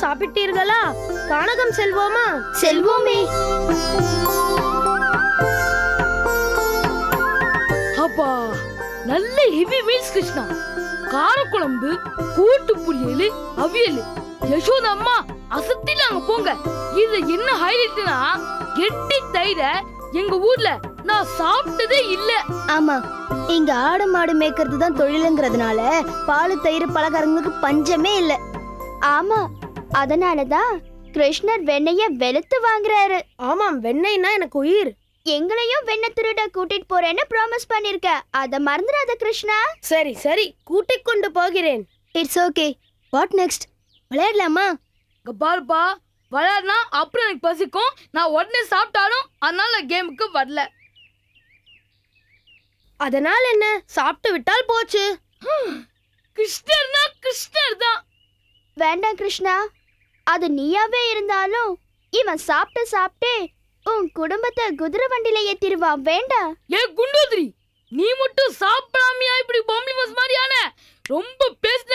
சாப்பிட்டீர்களா? கானகம் செல்வோமா? செல்வோமே. அப்பா, நல்ல ஹெவி மீல்ஸ் கிருஷ்ணா. காரக்குழம்பு, கூட்டு பொரியல், அவியல். யசோதா அம்மா அசத்திலாங்க போங்க. இது என்ன ஹைலைட்னா, கெட்டி தயிர எங்க ஊர்ல நான் சாப்பிட்டதே இல்ல. ஆமா, இங்க ஆடு மாடு மேய்க்கிறது தான் தொழிலுங்கிறதுனால பால் தயிர் பலகாரங்களுக்கு பஞ்சமே இல்ல. ஆமா, அதனாலதான் கிருஷ்ணர் வெண்ணெய வெளுத்து வாங்குறாரு. ஆமாம், வெண்ணெய்னா எனக்கு உயிர். எங்களையும் வெண்ணெய் திருட கூட்டிட்டு போறேன்னு ப்ராமிஸ் பண்ணிருக்க. அத மறந்துடாத கிருஷ்ணா. சரி சரி, கூட்டிக் கொண்டு போகிறேன். It's okay. What next? விளையாடலாமா? பாருப்பா, விளையாடுனா அப்புறம் எனக்கு பசிக்கும். நான் உடனே சாப்பிட்டாலும் அதனால கேமுக்கு வரல. அதனால என்ன, சாப்பிட்டு விட்டால் போச்சு. கிருஷ்ணர்னா கிருஷ்ணர் தான். வேண்டாம் கிருஷ்ணா, அது நீயாவே இருந்தாலும் இவன் சாப்பிட்டு சாப்பிட்டு உன் குடும்பத்தை குதிரை வண்டியில ஏத்திடுவான். வேண்டாம். ஏ குண்டோதரி, நீ மட்டும் சாப்பிடாமையா இப்படி பொம்பளை பஸ் மாதிரியான? ரொம்ப பேசுன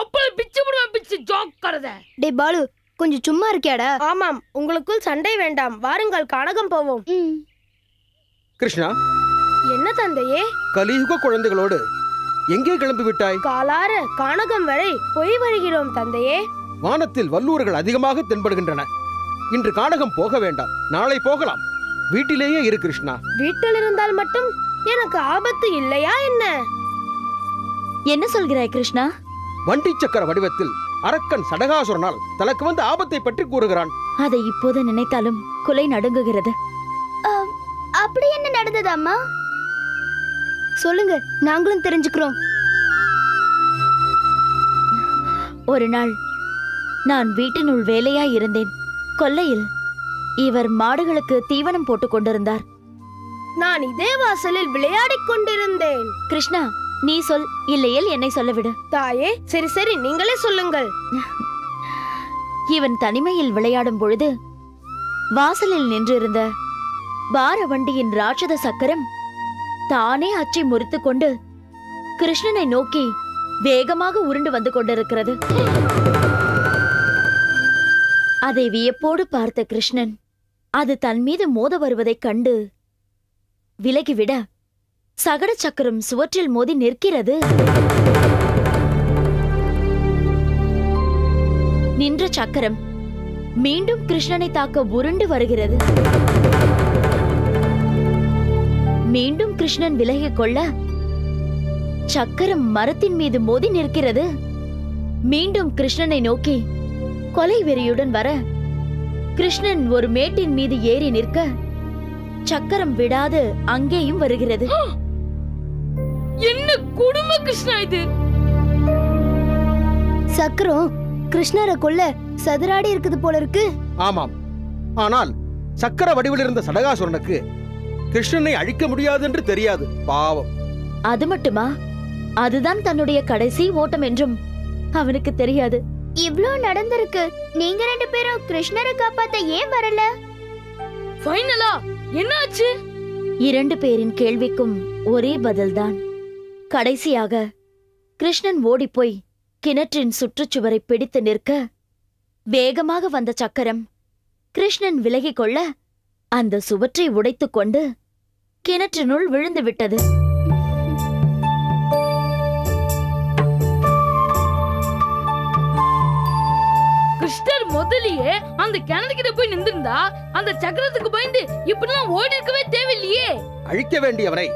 அப்புறம் பிச்சு போடுவேன். பிச்சு ஜோக்கறத. டே பாலு, கொஞ்சம் சும்மா இருக்கியாடா? ஆமாம், உங்களுக்குள் சண்டை வேண்டாம். வாருங்கள், கானகம் போவோம். கிருஷ்ணா. என்ன தந்தையே? கலியுக குழந்தைகளோடு எங்கே கிளம்பி விட்டாய்? காலார கானகம் வரை போய் வருகிறோம் தந்தையே. வானத்தில் வல்லூர்கள் அதிகமாக தென்படுகின்றன. இன்று கானகம் போக வேண்டாம், நாளை போகலாம். வீட்டிலேயே இரு கிருஷ்ணா. வீட்டில் இருந்தால் மட்டும் எனக்கு ஆபத்து இல்லையா என்ன? என்ன சொல்கிறாய் கிருஷ்ணா? வண்டி சக்கர வடிவத்தில் அரக்கன் சடகாசுரனால் தனக்கு வந்த ஆபத்தை பற்றி கூறுகிறான். அதை இப்போது நினைத்தாலும் குலை நடுங்குகிறது. அப்படி என்ன நடந்தது அம்மா? சொல்லுங்க, நாங்களும் தெரிஞ்சுக்கிறோம். ஒரு நாள் நான் வீட்டினுள் வேலையாய் இருந்தேன். கொல்லையில் இவர் மாடுகளுக்கு தீவனம் போட்டுக் கொண்டிருந்தார். நான் இதே வாசலில் விளையாடிக் கொண்டிருந்தேன். கிருஷ்ணா, நீ சொல், இல்லையேல் என்னை சொல்ல விடு. தாயே, சரி சரி, நீங்களே சொல்லுங்கள். இவன் தனிமையில் விளையாடும் பொழுது வாசலில் நின்றிருந்த பார வண்டியின் ராட்சத சக்கரம் தானே அச்சை முறித்துக் கொண்டு கிருஷ்ணனை நோக்கி வேகமாக உருண்டு வந்து கொண்டிருக்கிறது. அதை வியப்போடு பார்த்த கிருஷ்ணன் அது தன் மீது மோத வருவதைக் கண்டு விலகிவிட சகட சக்கரம் சுவற்றில் மோதி நிற்கிறது. நின்ற சக்கரம் மீண்டும் கிருஷ்ணனை தாக்க உருண்டு வருகிறது. மீண்டும் கிருஷ்ணன் விலகிக் கொள்ள சக்கரம் மரத்தின் மீது மோதி நிற்கிறது. மீண்டும் கிருஷ்ணனை நோக்கி கொலை வெறியுடன் வர கிருஷ்ணன் ஒரு மேட்டின் மீது ஏறி நிற்க சக்கரம் விடாது அங்கேயும் வருகிறது. என்ன குடும்ப கிருஷ்ணா இது? சக்கரம் கிருஷ்ணரை கொல்ல சதுராடி இருக்குது போல இருக்கு. ஆமாம், ஆனால் சக்கர வடிவில் இருந்த சடகாசுரனுக்கு கிருஷ்ணனை அழிக்க முடியாது என்று தெரியாது. பாவம். அது மட்டுமா, அதுதான் தன்னுடைய கடைசி ஓட்டம் என்றும் அவனுக்கு தெரியாது. இவ்ளோ நடந்திருக்கு, நீங்க ரெண்டு பேரும் கிருஷ்ணரை காப்பாத்த ஏன் வரல? ஃபைனலா என்னாச்சு? இரண்டு பேரின் கேள்விக்கும் ஒரே பதில்தான். கடைசியாக கிருஷ்ணன் ஓடிப்போய் கிணற்றின் சுற்றுச்சுவரை பிடித்து நிற்க வேகமாக வந்த சக்கரம் கிருஷ்ணன் விலகிக் கொள்ள அந்த சுவற்றை உடைத்துக் கொண்டு கிணற்றினுள் விழுந்து விட்டது. கிருஷ்ணர் முதலியே அந்த கிணத்துக்கிட்ட போய் நின்றிருந்தா அந்த சக்கரத்துக்கு பயந்து இப்படிலாம் ஓடி இருக்கவே தேவையில்லையே. அழிக்க வேண்டியவனை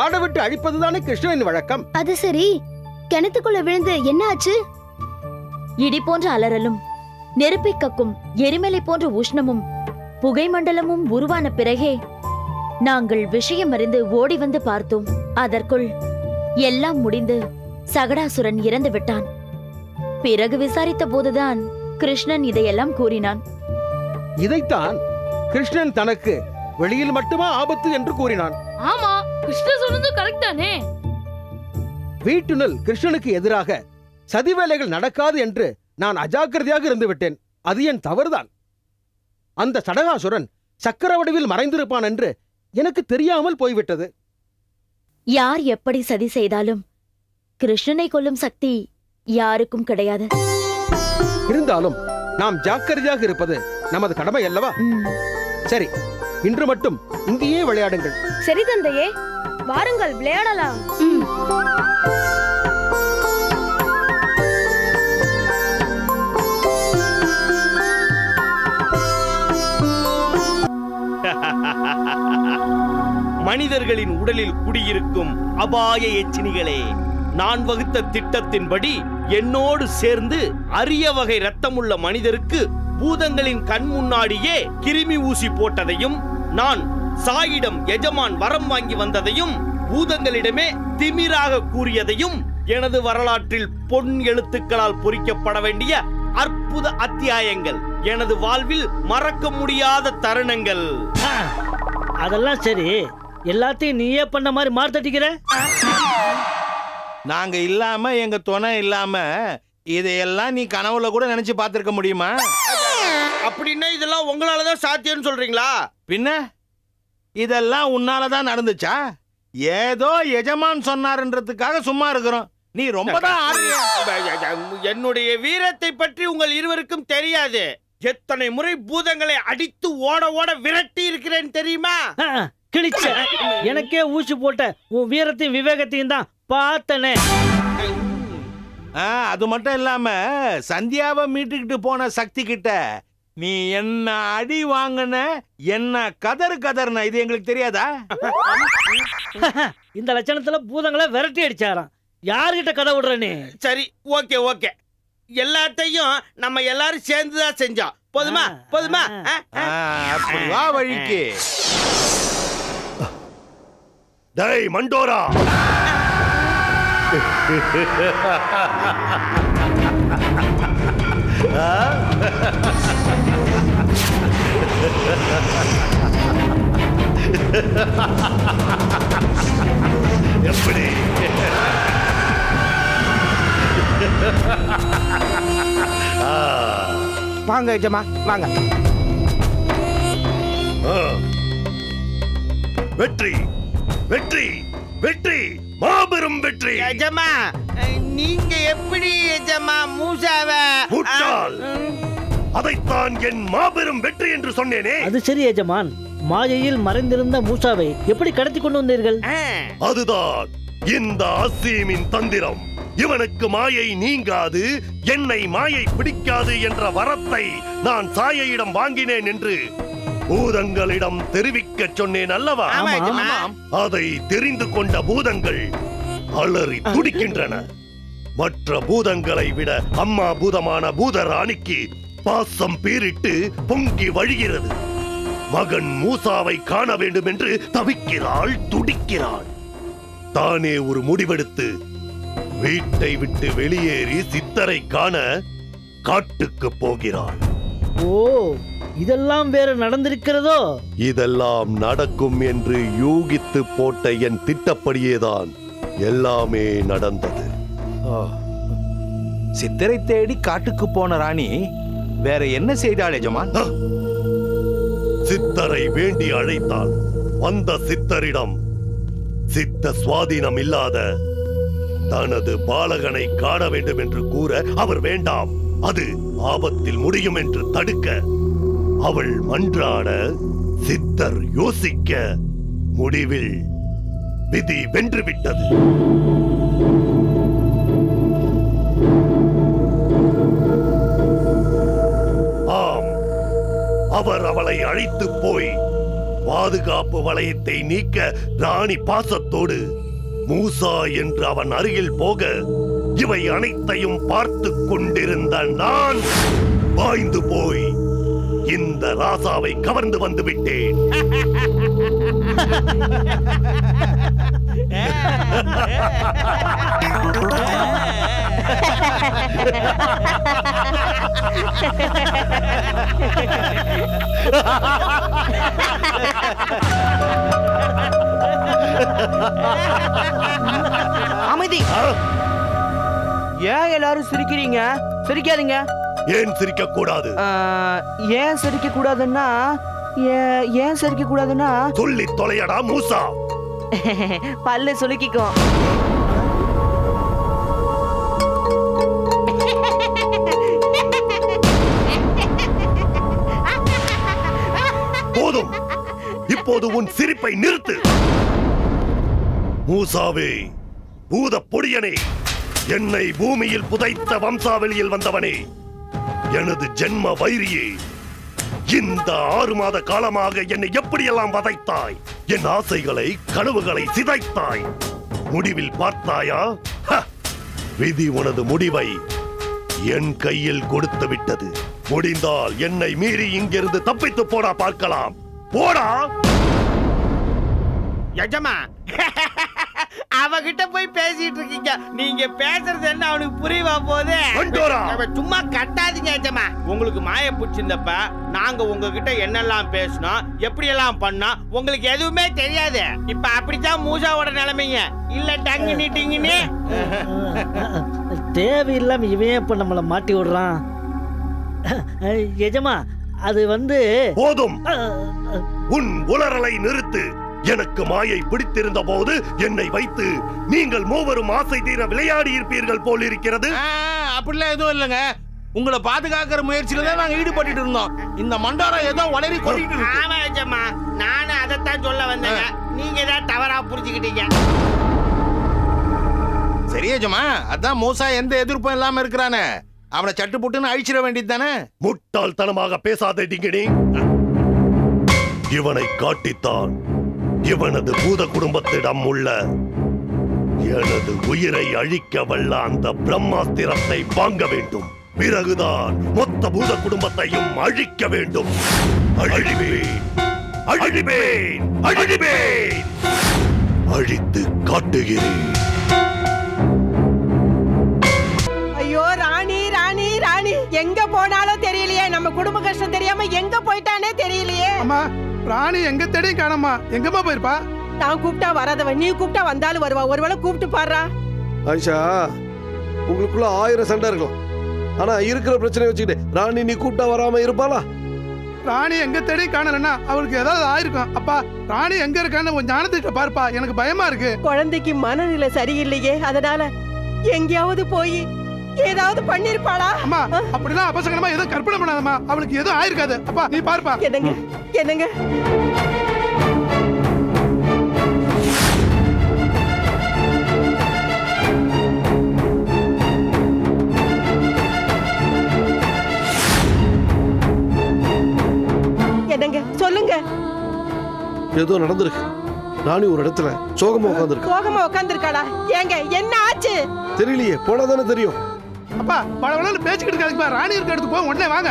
ஆட விட்டு அழிப்பதுதானே கிருஷ்ணனின் வழக்கம். அது சரி, கிணத்துக்குள்ள விழுந்து என்ன ஆச்சு? இடி போன்ற அலறலும் நெருப்பை கக்கும் எரிமலை போன்ற உஷ்ணமும் புகை மண்டலமும் உருவான பிறகே நாங்கள் விஷயம் அறிந்து ஓடி வந்து பார்த்தோம். அதற்குள் எல்லாம் முடிந்து சகடாசுரன் இறந்து விட்டான். பிறகு விசாரித்த போதுதான் கிருஷ்ணன் இதையெல்லாம் கூறினான். இதைத்தான் கிருஷ்ணன் தனக்கு வெளியில் மட்டுமா ஆபத்து என்று கூறினான். ஆமா, கிருஷ்ணன் சொன்னது கரெக்ட் தானே. வீட்டுனுள் கிருஷ்ணனுக்கு எதிராக சதி வேலைகள் நடக்காது என்று நான் அஜாக்கிரதையாக இருந்து விட்டேன். அது என் தவறுதான். அந்த சடகாசுரன் சக்கர வடிவில் மறைந்திருப்பான் என்று எனக்கு தெரியாமல் போய்விட்டது. யார் எப்படி சதி செய்தாலும் கிருஷ்ணனை கொல்லும் சக்தி யாருக்கும் கிடையாது. இருந்தாலும் நாம் ஜாக்கிரதையாக இருப்பது நமது கடமை அல்லவா? சரி, இன்று மட்டும் இங்கேயே விளையாடுங்கள். சரி தந்தையே, வாருங்கள் விளையாடலாம். மனிதர்களின் உடலில் குடியிருக்கும் அபாய எச்சினிகளே, நான் வகுத்த திட்டத்தின்படி என்னோடு சேர்ந்து அரிய வகை ரத்தமுள்ள மனிதருக்கு பூதங்களின் கண் முன்னாடியே கிருமி ஊசி போட்டதையும், நான் சாயிடம் எஜமான் வரம் வாங்கி வந்ததையும், பூதங்களிடமே திமிராக கூறியதையும், எனது வரலாற்றில் பொன் எழுத்துக்களால் பொறிக்கப்பட வேண்டிய அற்புத அத்தியாயங்கள், எனது வாழ்வில் மறக்க முடியாத தருணங்கள். அதெல்லாம் சரி, எல்லாத்தையும் நீயே பண்ண மாதிரி மார்த்தட்டிக்கிற. நாங்க இல்லாம, எங்க துணை இல்லாம இதையெல்லாம் நீ கனவுல கூட நினைச்சு பார்த்திருக்க முடியுமா? அப்படின்னா இதெல்லாம் உங்களாலதான் சாத்தியம்னு சொல்றீங்களா? பின்ன இதெல்லாம் உன்னாலதான் நடந்துச்சா? ஏதோ எஜமான் சொன்னாருன்றதுக்காக சும்மா இருக்கிறோம். நீ ரொம்ப என்னுடைய வீரத்தை பற்றி உங்கள் இருவருக்கும் தெரியாது. எத்தனை முறை பூதங்களை அடித்து ஓட ஓட விரட்டி இருக்கிறேன் தெரியுமா? கிழிச்ச எனக்கே ஊசி போட்ட உன் வீரத்தையும் விவேகத்தையும் தான் பார்த்தனே. அது மட்டும் இல்லாம சந்தியாவை மீட்டுக்கிட்டு போன சக்தி கிட்ட நீ என்ன அடி வாங்கின, என்ன கதறு கதர்ன, இது எங்களுக்கு தெரியாதா? இந்த லட்சணத்துல பூதங்களை விரட்டி அடிச்சாராம். யாருகிட்ட கதை விடுற நீ? சரி, ஓகே ஓகே, எல்லாத்தையும் நம்ம எல்லாரும் சேர்ந்துதான் செஞ்சோம். போதுமா போதுமா? அப்படி வா வழிக்கு. டேய் மண்டோரா, எப்படி வாங்க எஜமா வாங்க. வெற்றி வெற்றி வெற்றி, மாபெரும் வெற்றி. எஜமா, நீங்க எப்படி எஜமா மூசாவை? முட்டாள், அதைத்தான் என் மாபெரும் வெற்றி என்று சொன்னேனே. அது சரி எஜமான், மாயையில் மறைந்திருந்த மூசாவை எப்படி கடத்தி கொண்டு வந்தீர்கள்? அதுதான் இந்த அசீமின் தந்திரம். இவனுக்கு மாயை நீங்காது, என்னை மாயை பிடிக்காது என்ற வரத்தை நான் சாயையிடம் வாங்கினேன் என்று பூதங்களிடம் தெரிவிக்க சொன்னேன் அல்லவா? அதை தெரிந்து கொண்ட பூதங்கள் அலறி துடிக்கின்றன. மற்ற பூதங்களை விட அம்மா பூதமான பூதராணிக்கு பாசம் பீரிட்டு பொங்கி வழிகிறது. மகன் மூசாவை காண வேண்டும் என்று தவிக்கிறாள், துடிக்கிறாள். தானே ஒரு முடிவெடுத்து வீட்டை விட்டு வெளியேறி சித்தரை காண காட்டுக்கு போகிறாள். ஓ, இதெல்லாம் வேற நடந்திருக்கிறதோ? இதெல்லாம் நடக்கும் என்று யூகித்து போட்ட என் திட்டப்படியேதான் எல்லாமே நடந்தது. சித்தரை தேடி காட்டுக்கு போன ராணி வேற என்ன செய்தாள் எஜமான்? சித்தரை வேண்டி அழைத்தாள். வந்த சித்தரிடம் சித்த சுவாதீனம் இல்லாத தனது பாலகனை காண வேண்டும் என்று கூற அவர் வேண்டாம், அது ஆபத்தில் முடியும் என்று தடுக்க அவள் மன்றாட, சித்தர் யோசிக்க, முடிவில் விதி வென்றுவிட்டது. ஆம், அவர் அவளை அழைத்து போய் பாதுகாப்பு வளையத்தை நீக்க ராணி பாசத்தோடு மூசா என்று அவன் அருகில் போக, இவை அனைத்தையும் பார்த்து கொண்டிருந்த நான் பாய்ந்து போய் இந்த ராசாவை கவர்ந்து வந்து விட்டேன். அமைதி. ஏன் எல்லாரும் சிரிக்கிறீங்க? சிரிக்காதீங்க. ஏன் சிரிக்க கூடாது? ஏன் சிரிக்க கூடாதுன்னா ஏன் சிரிக்க கூடாதுன்னா சொல்லி தொலையடா மூசா. பல்லு சுலுக்கிக்கும். போதும், இப்போது உன் சிரிப்பை நிறுத்து. மூசாவே, பூத பொடியனே, என்னை பூமியில் புதைத்த வம்சாவளியில் வந்தவனே, எனது ஜென்ம வைரியே, இந்த 6 மாத காலமாக என்னை எப்படியெல்லாம் வதைத்தாய், என் ஆசைகளை கனவுகளை சிதைத்தாய். முடிவில் பார்த்தாயா? விதி உனது முடிவை என் கையில் கொடுத்து விட்டது. முடிந்தால் என்னை மீறி இங்கிருந்து தப்பித்து போடா பார்க்கலாம். போடா. எஜமா, அவகிட்ட போய் பேசிட்டு இருக்கீங்க. நீங்க பேசுறது என்ன அவனுக்கு புரியவா போகுது? சும்மா கட்டாதீங்க எஜமா. உங்களுக்கு மாய பிடிச்சிருந்தப்ப நாங்க உங்ககிட்ட என்னெல்லாம் பேசணும், எப்படி எல்லாம் பண்ணோம் உங்களுக்கு எதுவுமே தெரியாது. இப்ப அப்படித்தான் மூசாவோட நிலைமைங்க. இல்ல டங்கு நீட்டிங்கன்னு தேவையில்லாம இவன் இப்ப நம்மள மாட்டி விடுறான். எஜமா, அது போதும், உன் உளறலை நிறுத்து. எனக்கு மாயை பிடித்திருந்த போது என்னை வைத்து நீங்கள் மூவரும் ஆசை தீர விளையாடி இருப்பீர்கள் போல் இருக்கிறது. அப்படிலாம் எதுவும் இல்லைங்க. உங்களை பாதுகாக்கிற முயற்சியில தான் நாங்க ஈடுபட்டு இருந்தோம். இந்த மண்டாரம் ஏதோ வளரி கொட்டிட்டு இருக்கு. ஆமா எஜமா, நானும் அதைத்தான் சொல்ல வந்தேங்க. நீங்க தான் தவறா புரிஞ்சுக்கிட்டீங்க. சரி எஜமா, அதான் மூசா எந்த எதிர்ப்பும் இல்லாம இருக்கிறானே, அவனை சட்டு புட்டுன்னு அழிச்சிட வேண்டியது தானே. முட்டாள்தனமாக பேசாதே டிங்கினி. இவனை காட்டித்தான் இவனது பூத குடும்பத்திடம் உள்ள எனது உயிரை அழிக்க வல்ல அந்த பிரம்மாஸ்திரத்தை வாங்க வேண்டும். பிறகுதான் மொத்த பூத குடும்பத்தையும் அழிக்க வேண்டும். அழிவேன், அழிவேன், அழிவேன், அழித்து காட்டுகிறேன். ஐயோ ராணி, ராணி, ராணி எங்க போனாலும் தெரியலையே. நம்ம குடும்ப கஷ்டம் தெரியாம எங்க போயிட்டானே தெரியலையே. அம்மா, ராணி எங்க தேடி காணோமா? எங்கம்மா போயிருப்பா? நான் கூப்பிட்டா வராதவன், நீ கூப்பிட்டா வந்தாலும் வருவா. ஒருவேளை கூப்பிட்டு பாடுறா. ஆயிஷா, உங்களுக்குள்ள 1000 சண்டை இருக்கலாம். ஆனா இருக்கிற பிரச்சனை வச்சுக்கிட்டு ராணி நீ கூப்பிட்டா வராம இருப்பாளா? ராணி எங்க தேடி காணலன்னா அவளுக்கு ஏதாவது ஆயிருக்கும். அப்பா, ராணி எங்க இருக்கான்னு உன் ஞானத்திட்ட பாருப்பா. எனக்கு பயமா இருக்கு. குழந்தைக்கு மனநிலை சரியில்லையே, அதனால எங்கேயாவது போய் ஏதாவது பண்ணிருப்பாளா? அம்மா, அப்படிலாம் அபசகனமா ஏதோ கற்பனை பண்ணாதம்மா. அவளுக்கு எதுவும் ஆயிருக்காது. அப்பா நீ பாருப்பா. என்னங்க என்னங்க என்னங்க சொல்லுங்க. ஏதோ நடந்திருக்கு. ராணி ஒரு இடத்துல சோகமா உட்கார்ந்திருக்கா. சோகமா உட்கார்ந்திருக்காளா? ஏங்க என்ன ஆச்சு? தெரியலையே, போனாதானே தெரியும். அப்பா, பழவளன்னு பேசிக்கிட்டு இருக்காதுப்பா. ராணி இருக்க இடத்துக்கு போ, உடனே வாங்க.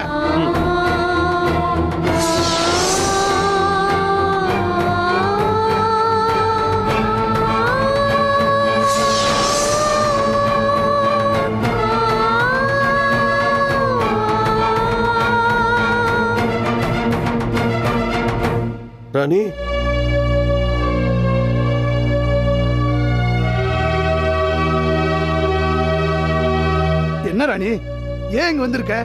ராணி, என்ன ராணி, ஏன் இங்க வந்திருக்க?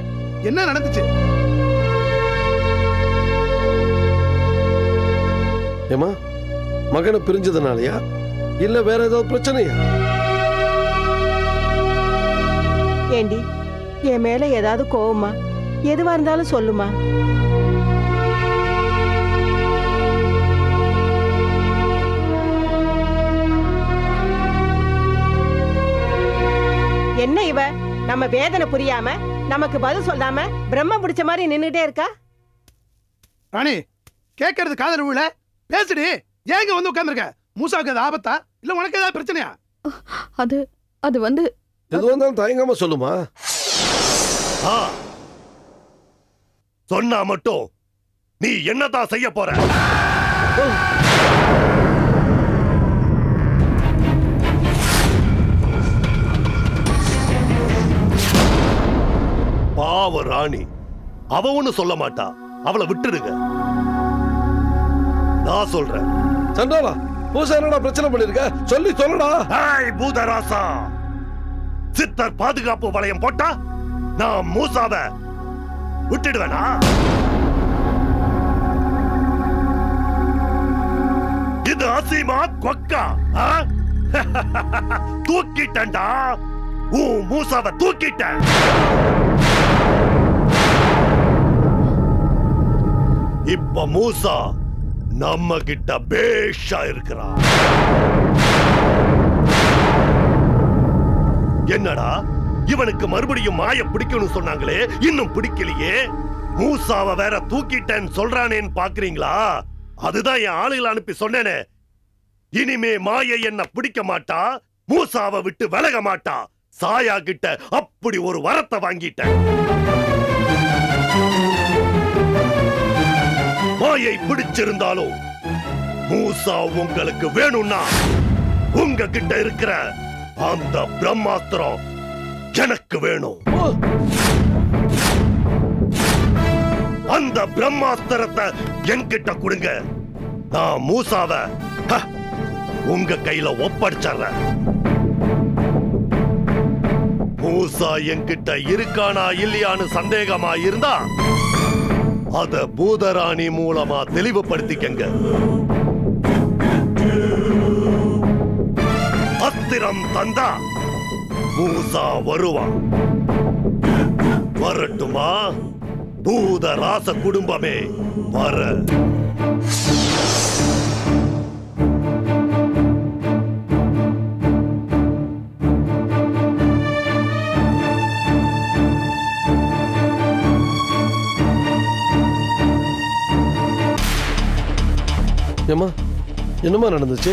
என்ன நடந்துச்சு? ஏமா, மகனை பிரிஞ்சதுனாலயா இல்ல வேற ஏதாவது பிரச்சனையா? ஏண்டி, என் மேல ஏதாவது கோவமா? எதுவா இருந்தாலும் சொல்லுமா. என்ன இவ நம்ம வேதனை புரியாம நமக்கு பதில் சொல்லாம பிரம்ம பிடிச்ச மாதிரி நின்னுட்டே இருக்கா? ராணி, கேட்கறது காதல் விழ பேசுடி. ஏங்க வந்து உட்கார்ந்திருக்க? மூசாவுக்கு அது ஆபத்தா இல்ல உனக்கு ஏதாவது பிரச்சனையா? அது எது வந்தாலும் தயங்காம சொல்லுமா. சொன்னா மட்டும் நீ என்னதான் செய்ய போற? பாவ ராணி, அவ ஒண்ணு சொல்ல மாட்டா. அவளை விட்டுடுங்க. நான் சொல்றேன். சண்டாளா, பூசா என்னடா பிரச்சனை பண்ணிருக்க? சொல்லி சொல்லடா. ஹாய் பூதராசா, சித்தர் பாதுகாப்பு வளையம் போட்டா நான் மூசாவை விட்டுடுவேனா? இது அசீமா கொக்கா? தூக்கிட்டா மூசாவை தூக்கிட்டேன். இப்ப மூசா நம்ம கிட்ட பேஷா இருக்கிறான். என்னடா இவனுக்கு மறுபடியும் மாய பிடிக்கணும்னு சொன்னாங்களே, இன்னும் பிடிக்கலையே. மூசாவை வேற தூக்கிட்டேன்னு சொல்றானேன்னு பாக்குறீங்களா? அதுதான் என் ஆளுகளை அனுப்பி சொன்னேனே. இனிமே மாயை என்ன பிடிக்க மாட்டா, மூசாவை விட்டு விலக மாட்டா. சாயா கிட்ட அப்படி ஒரு வரத்தை வாங்கிட்டேன். மாயை பிடிச்சிருந்தாலும் மூசா உங்களுக்கு வேணும்னா உங்க கிட்ட இருக்கிற அந்த பிரம்மாஸ்திரம் எனக்கு வேணும். அந்த பிரம்மாஸ்திரத்தை என்கிட்ட கொடுங்க. நான் மூசாவை உங்க கையில ஒப்படைச்சறேன். மூசா என்கிட்ட இருக்கானா இல்லையான்னு சந்தேகமா இருந்தா அத பூதராணி மூலமா தெளிவுபடுத்திக்கங்க. அஸ்திரம் தந்தா மூசா வருவான். வரட்டுமா? பூதராச குடும்பமே வர. ஏம்மா, என்னம்மா நடந்துச்சு?